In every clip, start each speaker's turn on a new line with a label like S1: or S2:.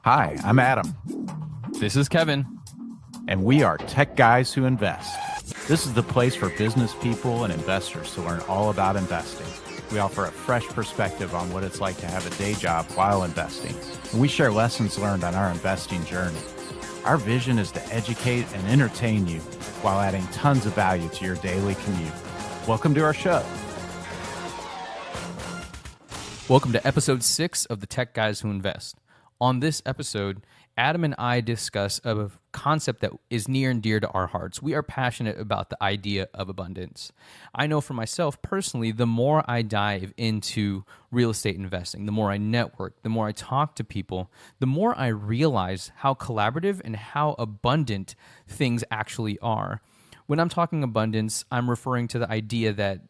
S1: Hi, I'm Adam,
S2: This is Kevin.
S1: and we are Tech Guys Who Invest. This is the place for business people and investors to learn all about investing. We offer a fresh perspective on what it's like to have a day job while investing, and we share lessons learned on our investing journey. Our vision is to educate and entertain you while adding tons of value to your daily commute. Welcome to our show.
S2: Welcome to episode 6 of the Tech Guys Who Invest. On this episode, Adam and I discuss a concept that is near and dear to our hearts. We are passionate about the idea of abundance. I know for myself personally, the more I dive into real estate investing, the more I network, the more I talk to people, the more I realize how collaborative and how abundant things actually are. When I'm talking abundance, I'm referring to the idea that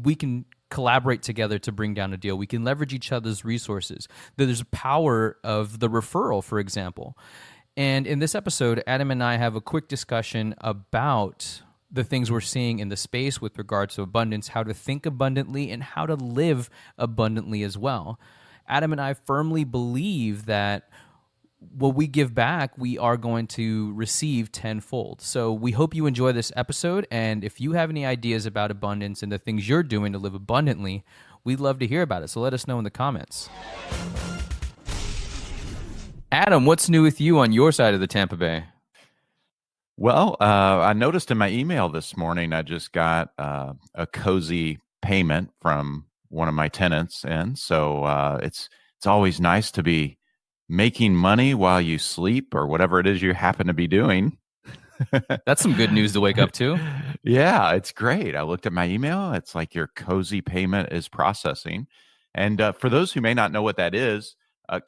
S2: we can collaborate together to bring down a deal. We can leverage each other's resources. There's power of the referral, for example. And in this episode, Adam and I have a quick discussion about the things we're seeing in the space with regards to abundance, how to think abundantly, and how to live abundantly as well. Adam and I firmly believe that what we give back, we are going to receive tenfold. So we hope you enjoy this episode. And if you have any ideas about abundance and the things you're doing to live abundantly, we'd love to hear about it. So let us know in the comments. Adam, what's new with you on your side of the Tampa Bay?
S1: Well, I noticed in my email this morning, I just got a cozy payment from one of my tenants. And so it's always nice to be making money while you sleep or whatever it is you happen to be doing.
S2: That's some good news to wake up to.
S1: Yeah, it's great. I looked at my email. It's like your cozy payment is processing. And for those who may not know what that is,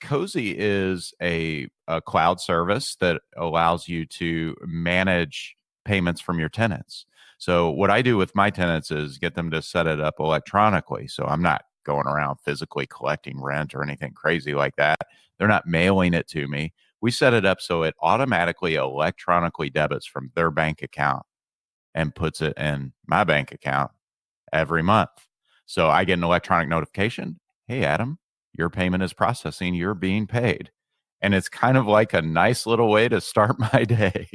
S1: Cozy is a cloud service that allows you to manage payments from your tenants. So what I do with my tenants is get them to set it up electronically. So I'm not going around physically collecting rent or anything crazy like that. They're not mailing it to me. We set it up so it automatically electronically debits from their bank account and puts it in my bank account every month. So I get an electronic notification. Hey, Adam, your payment is processing. You're being paid. And it's kind of like a nice little way to start my day.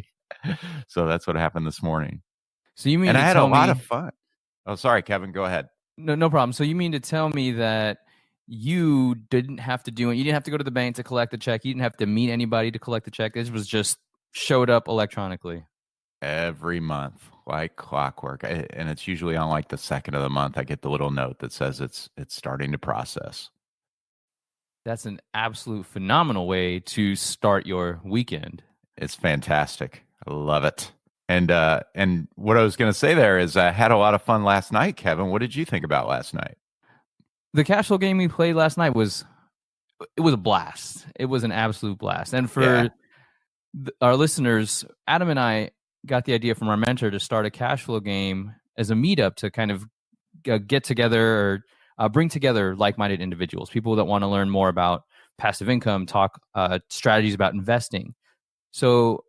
S1: So that's what happened this morning.
S2: So you mean
S1: And I
S2: to
S1: had a
S2: tell
S1: lot
S2: me,
S1: of fun. Oh, sorry, Kevin, go ahead.
S2: no problem. So you mean to tell me that you didn't have to do it. You didn't have to go to the bank to collect the check. You didn't have to meet anybody to collect the check. This was just showed up electronically.
S1: Every month, like clockwork. And it's usually on like the second of the month. I get the little note that says it's starting to process.
S2: That's an absolute phenomenal way to start your weekend.
S1: It's fantastic. I love it. And what I was going to say there is I had a lot of fun last night, Kevin. What did you think about last night?
S2: The cash flow game we played last night was a blast. It was an absolute blast. And for our listeners, Adam and I got the idea from our mentor to start a cash flow game as a meetup to kind of get together or bring together like-minded individuals, people that want to learn more about passive income, talk strategies about investing. So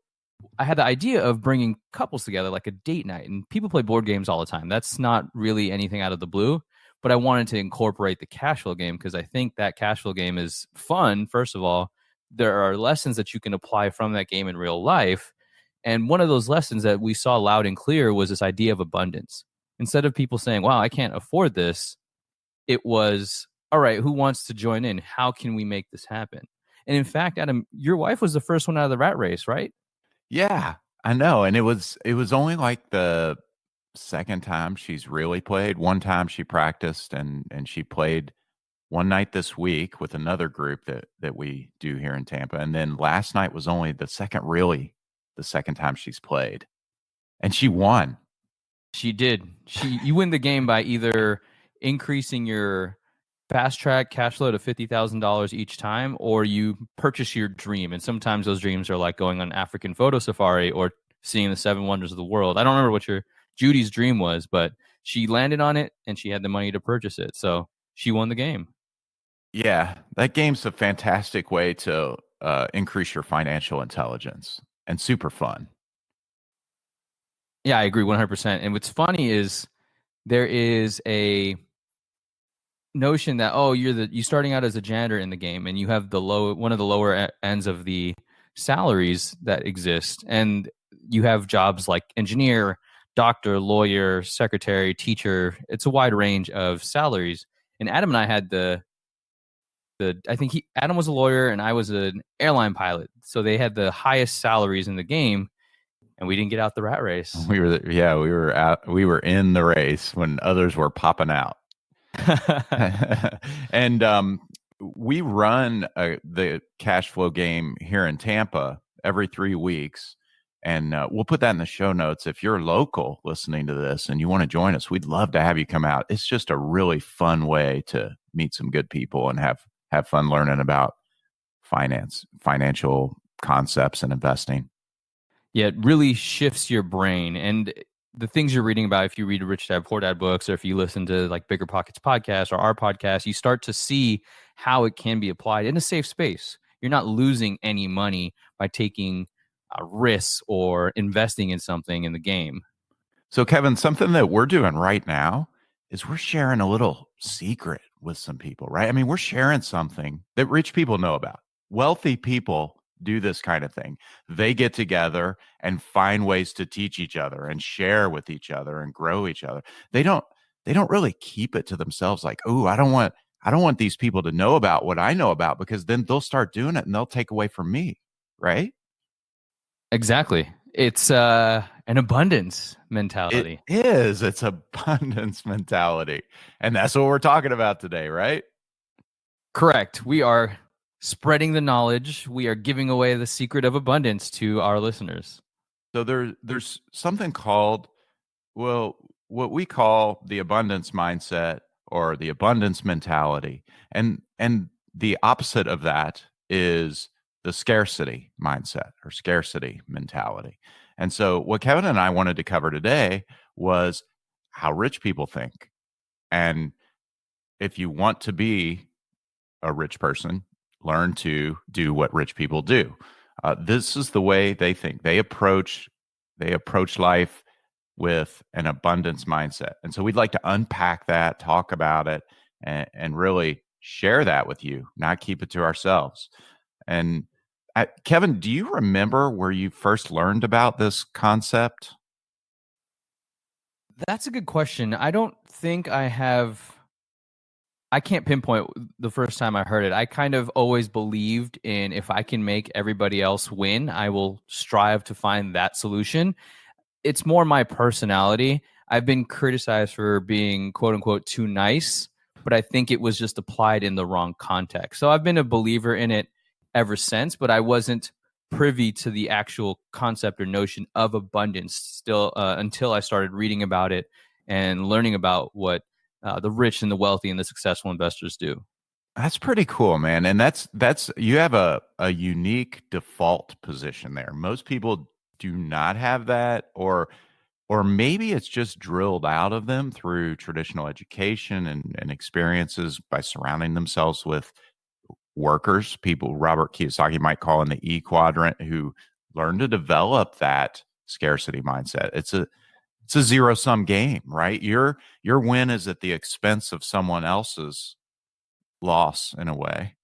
S2: I had the idea of bringing couples together like a date night, and people play board games all the time. That's not really anything out of the blue, but I wanted to incorporate the cash flow game because I think that cash flow game is fun. First of all, there are lessons that you can apply from that game in real life. And one of those lessons that we saw loud and clear was this idea of abundance. Instead of people saying, wow, I can't afford this, it was, all right, who wants to join in? How can we make this happen? And in fact, Adam, your wife was the first one out of the rat race, right?
S1: Yeah, I know. And it was only like the second time she's really played. One time she practiced and she played one night this week with another group that we do here in Tampa. And then last night was only the second time she's played. And she won.
S2: She did. You win the game by either increasing your fast track cash flow to $50,000 each time, or you purchase your dream. And sometimes those dreams are like going on African photo safari or seeing the 7 wonders of the world. I don't remember what Judy's dream was, but she landed on it and she had the money to purchase it. So she won the game.
S1: Yeah, that game's a fantastic way to increase your financial intelligence and super fun.
S2: Yeah, I agree 100%. And what's funny is there is a notion that, oh, you starting out as a janitor in the game and you have the one of the lower ends of the salaries that exist, and you have jobs like engineer, doctor, lawyer, secretary, teacher. It's a wide range of salaries. And Adam and I had the I think he Adam was a lawyer and I was an airline pilot, so they had the highest salaries in the game, and we didn't get out the rat race.
S1: We were in the race when others were popping out. And we run the cash flow game here in Tampa every 3 weeks. And we'll put that in the show notes. If you're local listening to this and you want to join us, we'd love to have you come out. It's just a really fun way to meet some good people and have fun learning about financial concepts and investing.
S2: Yeah, it really shifts your brain. And the things you're reading about, if you read Rich Dad Poor Dad books, or if you listen to like Bigger Pockets podcast or our podcast, you start to see how it can be applied in a safe space. You're not losing any money by taking risks or investing in something in the game.
S1: So, Kevin, something that we're doing right now is we're sharing a little secret with some people, right? I mean, we're sharing something that rich people know about. Wealthy people do this kind of thing. They get together and find ways to teach each other and share with each other and grow each other. They don't really keep it to themselves like, "Oh, I don't want these people to know about what I know about because then they'll start doing it and they'll take away from me." Right?
S2: Exactly. It's an abundance
S1: It
S2: mentality.
S1: is. It's abundance mentality. And that's what we're talking about today, right?
S2: Correct. We are spreading the knowledge. We are giving away the secret of abundance to our listeners.
S1: So there's something called, well, what we call the abundance mindset or the abundance mentality. And the opposite of that is the scarcity mindset or scarcity mentality. And so what Kevin and I wanted to cover today was how rich people think. And if you want to be a rich person, learn to do what rich people do. This is the way they think. They approach life with an abundance mindset, and so we'd like to unpack that, talk about it, and really share that with you, not keep it to ourselves. And Kevin, do you remember where you first learned about this concept?
S2: That's a good question. I don't think I can't pinpoint the first time I heard it. I kind of always believed in, if I can make everybody else win, I will strive to find that solution. It's more my personality. I've been criticized for being quote unquote too nice, but I think it was just applied in the wrong context. So I've been a believer in it ever since, but I wasn't privy to the actual concept or notion of abundance still until I started reading about it and learning about what the rich and the wealthy and the successful investors do.
S1: That's pretty cool, man. And that's you have a unique default position there. Most people do not have that, or maybe it's just drilled out of them through traditional education and experiences by surrounding themselves with workers, people Robert Kiyosaki might call in the E quadrant, who learn to develop that scarcity mindset. It's a zero sum game, right? Your win is at the expense of someone else's loss in a way.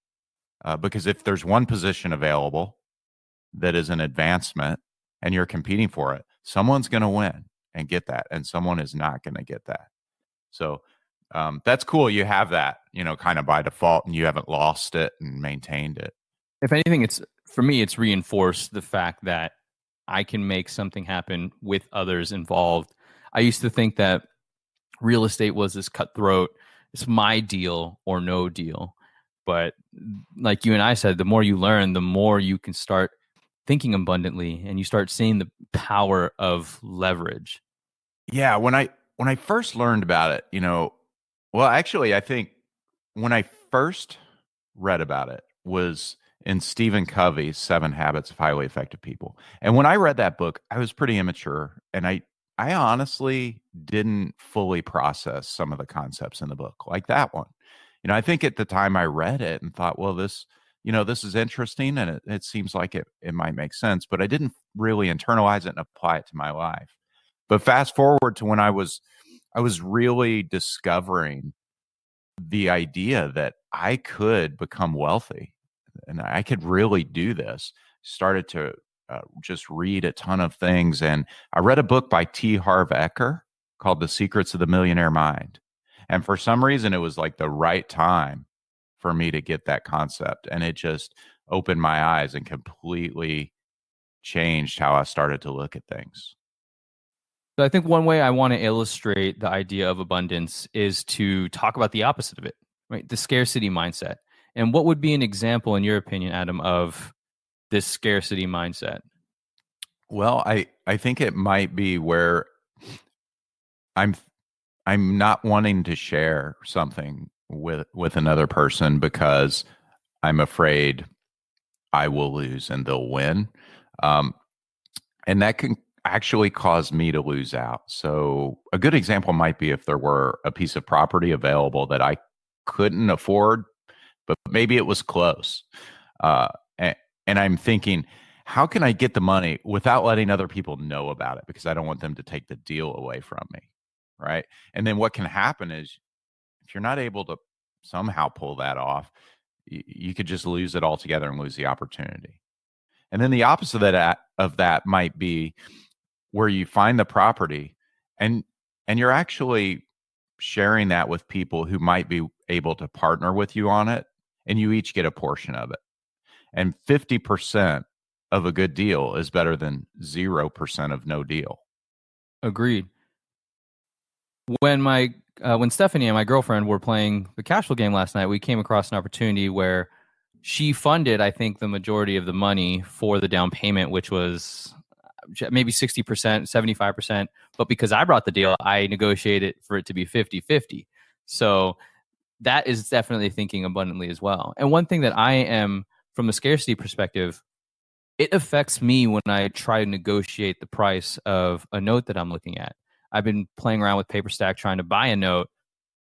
S1: Because if there's one position available that is an advancement and you're competing for it, someone's going to win and get that, and someone is not going to get that. So that's cool. You have that, kind of by default, and you haven't lost it and maintained it.
S2: If anything, it's for me, it's reinforced the fact that I can make something happen with others involved. I used to think that real estate was this cutthroat, it's my deal or no deal. But like you and I said, the more you learn, the more you can start thinking abundantly and you start seeing the power of leverage.
S1: Yeah, when I first learned about it, well, actually, I think when I first read about it was in Stephen Covey's 7 Habits of Highly Effective People. And when I read that book, I was pretty immature, and I honestly didn't fully process some of the concepts in the book, like that one. I think at the time I read it and thought, well, this is interesting, and it seems like it might make sense, but I didn't really internalize it and apply it to my life. But fast forward to when I was really discovering the idea that I could become wealthy and I could really do this. Started to just read a ton of things. And I read a book by T. Harv Eker called The Secrets of the Millionaire Mind. And for some reason, it was like the right time for me to get that concept. And it just opened my eyes and completely changed how I started to look at things.
S2: So I think one way I want to illustrate the idea of abundance is to talk about the opposite of it, right? The scarcity mindset. And what would be an example, in your opinion, Adam, of this scarcity mindset?
S1: Well, I think it might be where I'm I'm not wanting to share something with another person because I'm afraid I will lose and they'll win. Um, and that can actually cause me to lose out. So a good example might be if there were a piece of property available that I couldn't afford, but maybe it was close. Uh, and, and I'm thinking, how can I get the money without letting other people know about it? Because I don't want them to take the deal away from me. Right. And then what can happen is if you're not able to somehow pull that off, you could just lose it altogether and lose the opportunity. And then the opposite of that might be where you find the property and you're actually sharing that with people who might be able to partner with you on it, and you each get a portion of it. And 50% of a good deal is better than 0% of no deal.
S2: Agreed. When Stephanie and my girlfriend were playing the cash flow game last night, we came across an opportunity where she funded, I think, the majority of the money for the down payment, which was maybe 60%, 75%. But because I brought the deal, I negotiated for it to be 50-50. So that is definitely thinking abundantly as well. And one thing that I am, from a scarcity perspective, it affects me when I try to negotiate the price of a note that I'm looking at. I've been playing around with PaperStack trying to buy a note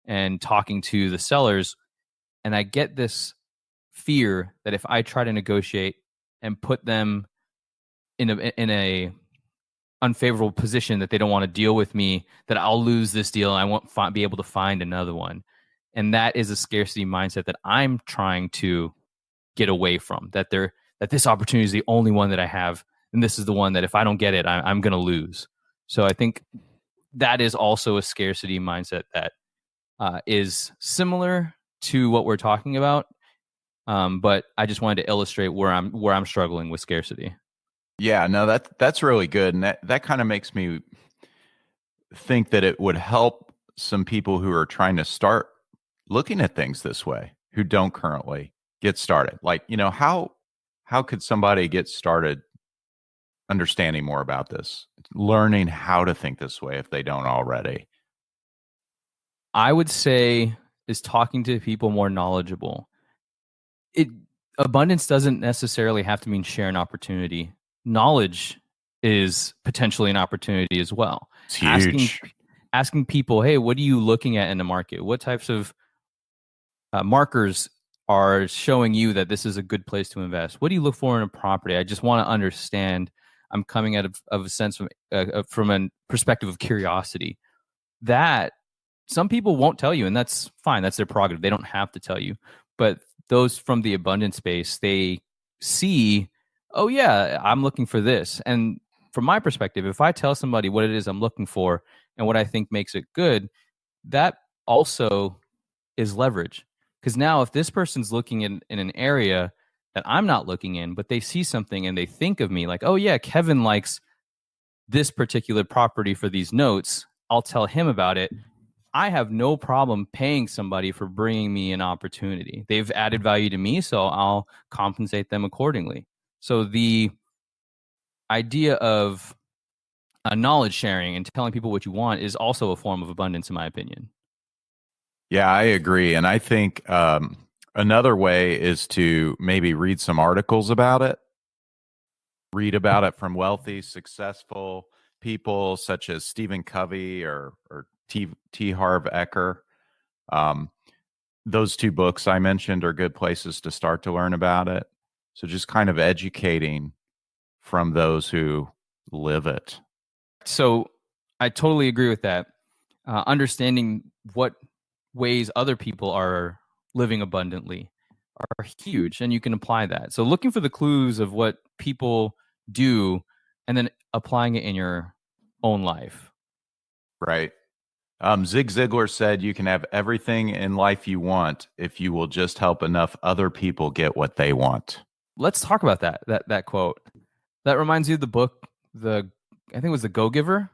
S2: and talking to the sellers, and I get this fear that if I try to negotiate and put them in a unfavorable position that they don't want to deal with me, that I'll lose this deal and I won't be able to find another one. And that is a scarcity mindset that I'm trying to get away from. That this opportunity is the only one that I have, and this is the one that if I don't get it, I'm going to lose. So I think that is also a scarcity mindset that is similar to what we're talking about. But I just wanted to illustrate where I'm struggling with scarcity.
S1: Yeah, no, that's really good. And that kind of makes me think that it would help some people who are trying to start looking at things this way, who don't currently get started. Like, how could somebody get started understanding more about this, learning how to think this way if they don't already?
S2: I would say is talking to people more knowledgeable. It Abundance doesn't necessarily have to mean share an opportunity. Knowledge is potentially an opportunity as well.
S1: It's
S2: Asking
S1: huge.
S2: asking people, hey, what are you looking at in the market? What types of markers are showing you that this is a good place to invest? What do you look for in a property? I just want to understand. I'm coming out of a sense from a perspective of curiosity. That some people won't tell you, and that's fine. That's their prerogative. They don't have to tell you. But those from the abundance space, they see, oh yeah, I'm looking for this. And from my perspective, if I tell somebody what it is I'm looking for and what I think makes it good, that also is leverage. Because now if this person's looking in an area that I'm not looking in, but they see something and they think of me like, oh yeah, Kevin likes this particular property for these notes, I'll tell him about it. I have no problem paying somebody for bringing me an opportunity. They've added value to me, so I'll compensate them accordingly. So the idea of knowledge sharing and telling people what you want is also a form of abundance, in my opinion.
S1: Yeah, I agree. And I think another way is to maybe read some articles about it, read about it from wealthy, successful people such as Stephen Covey or T. Harv Eker. Um, those two books I mentioned are good places to start to learn about it. So just kind of educating from those who live it.
S2: So I totally agree with that. Understanding what ways other people are living abundantly are huge, and you can apply that. So looking for the clues of what people do and then applying it in your own life.
S1: Right. Zig Ziglar said you can have everything in life you want if you will just help enough other people get what they want.
S2: Let's talk about that quote. That reminds you of the book, the I think it was The Go Giver,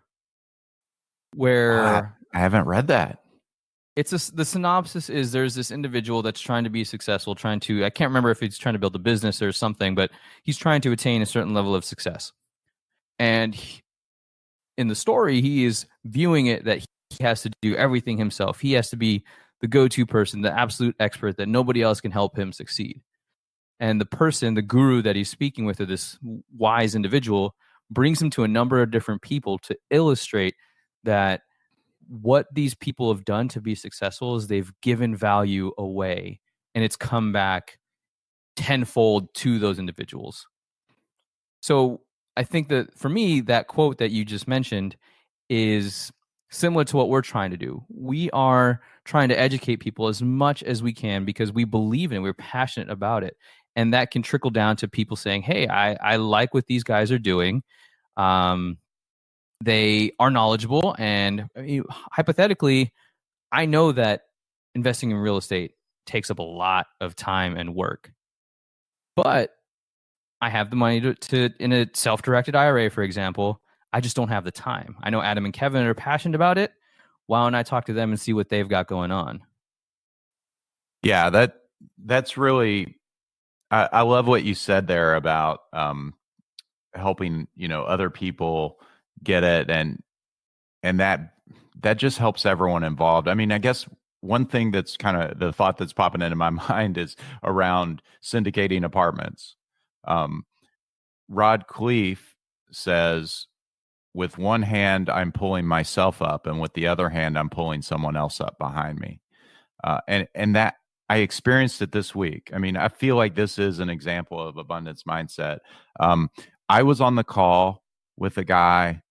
S1: Oh,
S2: where
S1: I haven't read that.
S2: the synopsis is there's this individual that's trying to be successful, trying to, I can't remember if he's trying to build a business or something, but he's trying to attain a certain level of success. And in the story, he is viewing it that he has to do everything himself. He has to be the go-to person, the absolute expert, that nobody else can help him succeed. And the person, the guru that he's speaking with, or this wise individual, brings him to a number of different people to illustrate that what these people have done to be successful is they've given value away, and it's come back tenfold to those individuals. So I think that for me, that quote that you just mentioned is similar to what we're trying to do. We are trying to educate people as much as we can because we believe in it, we're passionate about it. And that can trickle down to people saying, hey, I like what these guys are doing. They are knowledgeable. And hypothetically, I know that investing in real estate takes up a lot of time and work. But I have the money to in a self-directed IRA, for example. I just don't have the time. I know Adam and Kevin are passionate about it. Why don't I talk to them and see what they've got going on?
S1: Yeah, that's really I love what you said there about helping, other people get it, and that just helps everyone involved. I mean, I guess one thing that's kind of the thought that's popping into my mind is around syndicating apartments. Um, Rod Cleef says, with one hand, I'm pulling myself up, and with the other hand, I'm pulling someone else up behind me. And that I experienced it this week. I mean, I feel like this is an example of abundance mindset. I was on the call with a guy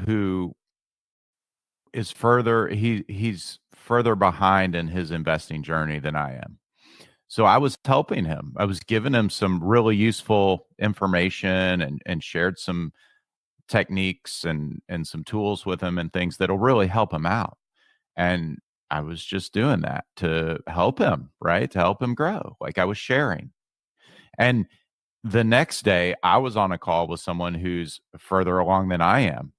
S1: who is he's further behind in his investing journey than I am. So I was helping him. I was giving him some really useful information and shared some techniques and some tools with him and things that'll really help him out. And I was just doing that to help him, right? To help him grow. Like I was sharing. And the next day I was on a call with someone who's further along than I am.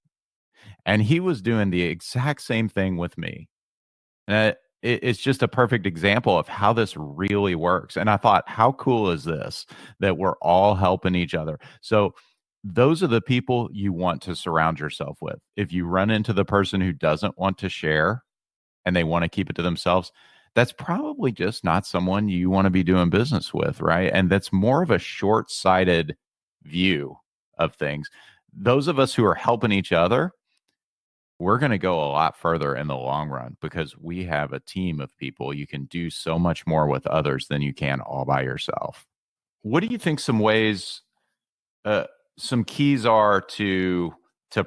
S1: And he was doing the exact same thing with me. It's just a perfect example of how this really works. And I thought, how cool is this that we're all helping each other? So, those are the people you want to surround yourself with. If you run into the person who doesn't want to share and they want to keep it to themselves, that's probably just not someone you want to be doing business with, right? And that's more of a short sighted view of things. Those of us who are helping each other, we're going to go a lot further in the long run because we have a team of people. You can do so much more with others than you can all by yourself. What do you think uh, some keys are to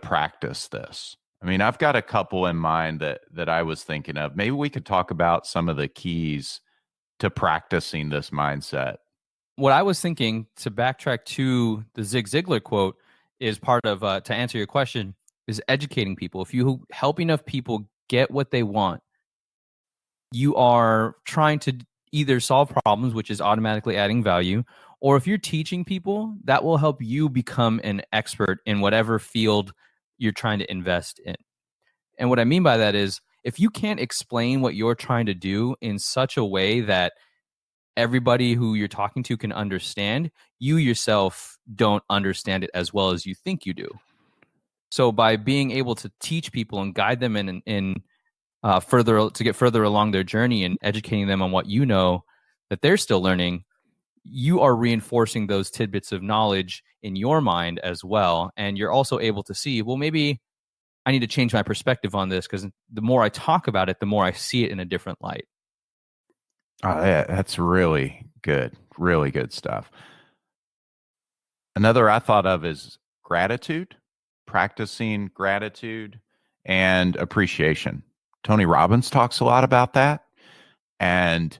S1: practice this? I mean, I've got a couple in mind that I was thinking of. Maybe we could talk about some of the keys to practicing this mindset.
S2: What I was thinking, to backtrack to the Zig Ziglar quote, is part of, to answer your question, is educating people. If you help enough people get what they want, you are trying to either solve problems, which is automatically adding value, or if you're teaching people, that will help you become an expert in whatever field you're trying to invest in. And what I mean by that is, if you can't explain what you're trying to do in such a way that everybody who you're talking to can understand, you yourself don't understand it as well as you think you do. So by being able to teach people and guide them in further to get further along their journey and educating them on what you know that they're still learning, you are reinforcing those tidbits of knowledge in your mind as well. And you're also able to see, well, maybe I need to change my perspective on this because the more I talk about it, the more I see it in a different light.
S1: Oh, yeah, that's really good stuff. Another I thought of is gratitude, practicing gratitude and appreciation. Tony Robbins talks a lot about that. And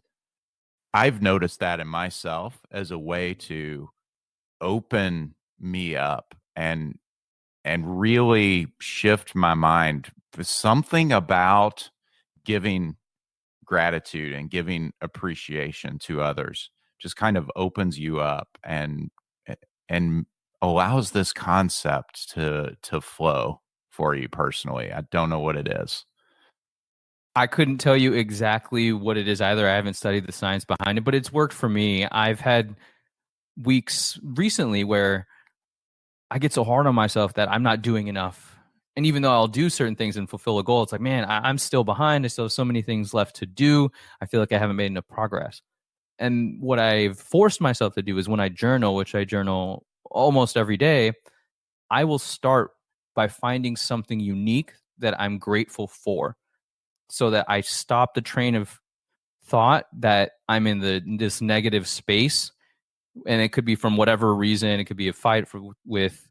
S1: I've noticed that in myself as a way to open me up and really shift my mind. Something about giving gratitude and giving appreciation to others just kind of opens you up and allows this concept to flow for you personally. I don't know what it is.
S2: I couldn't tell you exactly what it is either. I haven't studied the science behind it, but it's worked for me. I've had weeks recently where I get so hard on myself that I'm not doing enough. And even though I'll do certain things and fulfill a goal, it's like, man, I'm still behind. I still have so many things left to do. I feel like I haven't made enough progress. And what I've forced myself to do is when I journal, which I journal almost every day, I will start by finding something unique that I'm grateful for so that I stop the train of thought that I'm in this negative space. And it could be from whatever reason. It could be a fight with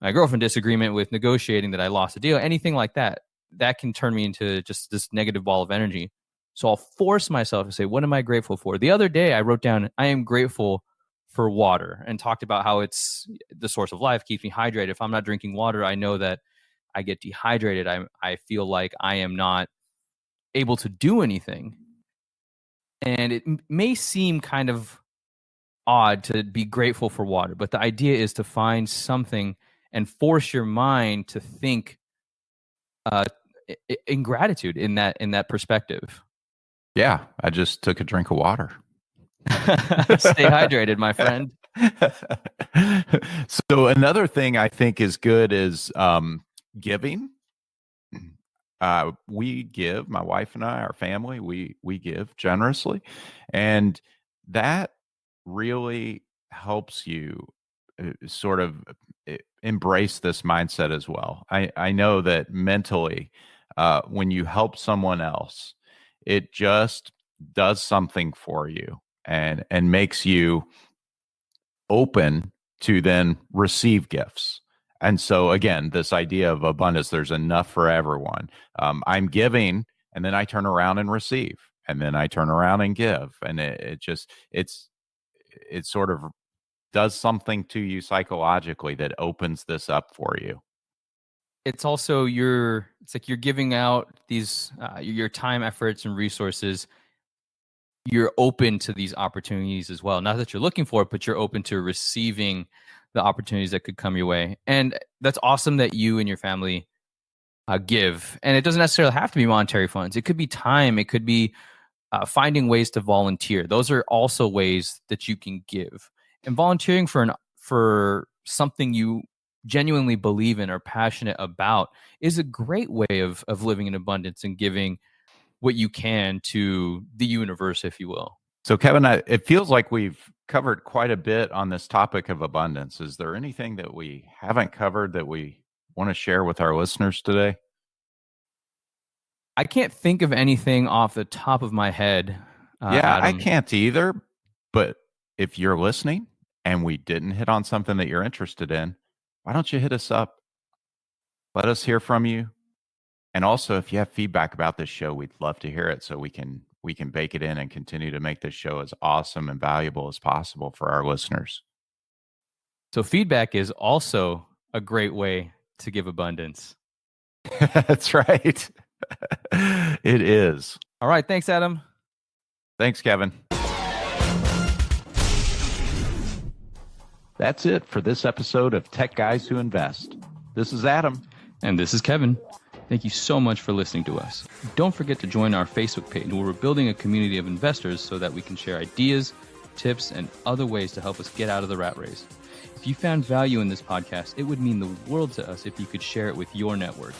S2: my girlfriend, disagreement with negotiating that I lost a deal, anything like that. That can turn me into just this negative ball of energy. So I'll force myself to say, what am I grateful for? The other day I wrote down, I am grateful for water, and talked about how it's the source of life, keeps me hydrated. If I'm not drinking water, I know that I get dehydrated. I feel like I am not able to do anything. And it may seem kind of odd to be grateful for water, but the idea is to find something and force your mind to think in gratitude in that perspective.
S1: Yeah, I just took a drink of water.
S2: Stay hydrated, my friend.
S1: So another thing I think is good is giving. We give, my wife and I, our family, we give generously, and that really helps you sort of embrace this mindset as well. I know that mentally, when you help someone else, it just does something for you and makes you open to then receive gifts. And so again, this idea of abundance, there's enough for everyone. I'm giving, and then I turn around and receive, and then I turn around and give, and it sort of does something to you psychologically that opens this up for you.
S2: It's also it's like you're giving out these your time, efforts, and resources. You're open to these opportunities as well. Not that you're looking for it, but you're open to receiving the opportunities that could come your way. And that's awesome that you and your family give. And it doesn't necessarily have to be monetary funds. It could be time. It could be finding ways to volunteer. Those are also ways that you can give. And volunteering for something you genuinely believe in or passionate about is a great way of living in abundance and giving what you can to the universe, if you will.
S1: So, Kevin, it feels like we've covered quite a bit on this topic of abundance. Is there anything that we haven't covered that we want to share with our listeners today?
S2: I can't think of anything off the top of my head.
S1: Yeah,
S2: Adam.
S1: I can't either. But if you're listening and we didn't hit on something that you're interested in, why don't you hit us up? Let us hear from you. And also, if you have feedback about this show, we'd love to hear it so we can bake it in and continue to make this show as awesome and valuable as possible for our listeners.
S2: So feedback is also a great way to give abundance.
S1: That's right. It is.
S2: All right. Thanks, Adam.
S1: Thanks, Kevin. That's it for this episode of Tech Guys Who Invest. This is Adam.
S2: And this is Kevin. Thank you so much for listening to us. Don't forget to join our Facebook page where we're building a community of investors so that we can share ideas, tips, and other ways to help us get out of the rat race. If you found value in this podcast, it would mean the world to us if you could share it with your network.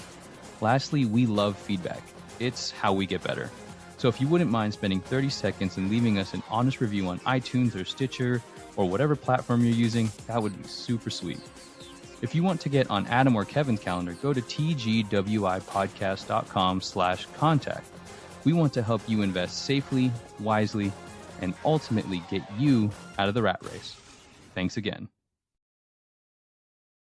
S2: Lastly, we love feedback. It's how we get better. So if you wouldn't mind spending 30 seconds and leaving us an honest review on iTunes or Stitcher or whatever platform you're using, that would be super sweet. If you want to get on Adam or Kevin's calendar, go to tgwipodcast.com/contact. We want to help you invest safely, wisely, and ultimately get you out of the rat race. Thanks again.